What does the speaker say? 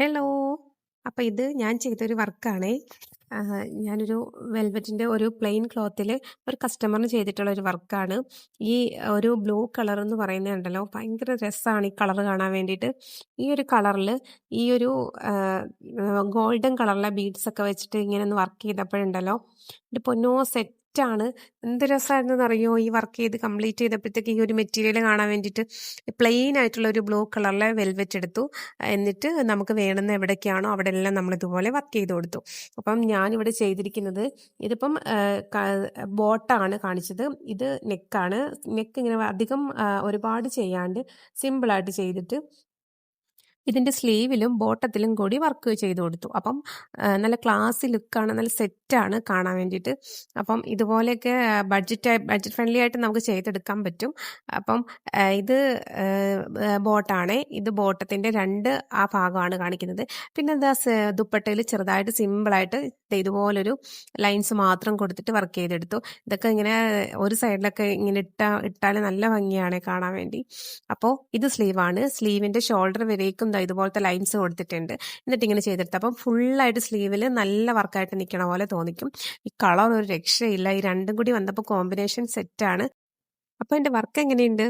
Hello. അപ്പൊ ഇത് ഞാൻ ചെയ്തൊരു വർക്കാണേ. ഞാനൊരു വെൽവെറ്റിന്റെ ഒരു പ്ലെയിൻ ക്ലോത്തില് ഒരു കസ്റ്റമറിന് ചെയ്തിട്ടുള്ള ഒരു വർക്കാണ്. ഈ ഒരു ബ്ലൂ കളർ എന്ന് പറയുന്നത് ഉണ്ടല്ലോ, ഭയങ്കര രസമാണ് ഈ കളർ കാണാൻ വേണ്ടിയിട്ട്. ഈ ഒരു കളറിൽ ഈ ഒരു ഗോൾഡൻ കളറിലെ ബീഡ്സ് ഒക്കെ വെച്ചിട്ട് ഇങ്ങനെ ഒന്ന് വർക്ക് ചെയ്തപ്പോഴുണ്ടല്ലോ, എൻ്റെ പൊന്നോ സെറ്റാണ്. എന്ത് രസമായിരുന്നെന്ന് അറിയോ ഈ വർക്ക് ചെയ്ത് കംപ്ലീറ്റ് ചെയ്തപ്പോഴത്തേക്ക് ഈ ഒരു മെറ്റീരിയൽ കാണാൻ വേണ്ടിയിട്ട്. പ്ലെയിൻ ആയിട്ടുള്ള ഒരു ബ്ലൂ കളറിലെ വെൽവെറ്റ് എടുത്തു. എന്നിട്ട് നമുക്ക് വേണ്ടുന്ന എവിടേക്കാണോ അവിടെ എല്ലാം നമ്മൾ ഇതുപോലെ വർക്ക് ചെയ്ത് കൊടുത്തു. അപ്പം ഞാനിവിടെ ചെയ്തിരിക്കുന്നത് ഇതിപ്പം ബോട്ടാണ് കാണിച്ചത്. ഇത് നെക്കാണ്. നെക്ക് ഇങ്ങനെ അധികം ഒരുപാട് ചെയ്യാണ്ട് സിമ്പിളായിട്ട് ചെയ്തിട്ട് ഇതിൻ്റെ സ്ലീവിലും ബോട്ടത്തിലും കൂടി വർക്ക് ചെയ്ത് കൊടുത്തു. അപ്പം നല്ല ക്ലാസി ലുക്കാണ്, നല്ല സെറ്റാണ് കാണാൻ വേണ്ടിയിട്ട്. അപ്പം ഇതുപോലെയൊക്കെ ബഡ്ജറ്റ് ഫ്രണ്ട്ലി ആയിട്ട് നമുക്ക് ചെയ്തെടുക്കാൻ പറ്റും. അപ്പം ഇത് ബോട്ടാണ്. ഇത് ബോട്ടത്തിൻ്റെ ആ ഭാഗമാണ് കാണിക്കുന്നത്. പിന്നെ എന്താ ദുപ്പട്ടയിൽ ചെറുതായിട്ട് സിമ്പിളായിട്ട് ഇതുപോലൊരു ലൈൻസ് മാത്രം കൊടുത്തിട്ട് വർക്ക് ചെയ്തെടുത്തു. ഇതൊക്കെ ഇങ്ങനെ ഒരു സൈഡിലൊക്കെ ഇങ്ങനെ ഇട്ടാൽ നല്ല ഭംഗിയാണ് കാണാൻ വേണ്ടി. അപ്പോൾ ഇത് സ്ലീവാണ്. സ്ലീവിൻ്റെ ഷോൾഡർ വരേക്കും ഇതുപോലത്തെ ലൈൻസ് കൊടുത്തിട്ടുണ്ട്. എന്നിട്ട് ഇങ്ങനെ ചെയ്തെടുത്തു. അപ്പം ഫുള്ളായിട്ട് സ്ലീവിൽ നല്ല വർക്കായിട്ട് നിൽക്കണ പോലെ തോന്നിക്കും. ഈ കളർ ഒരു രക്ഷയില്ല. ഈ രണ്ടും കൂടി വന്നപ്പോൾ കോമ്പിനേഷൻ സെറ്റാണ്. അപ്പോൾ എൻ്റെ വർക്ക് എങ്ങനെയുണ്ട്?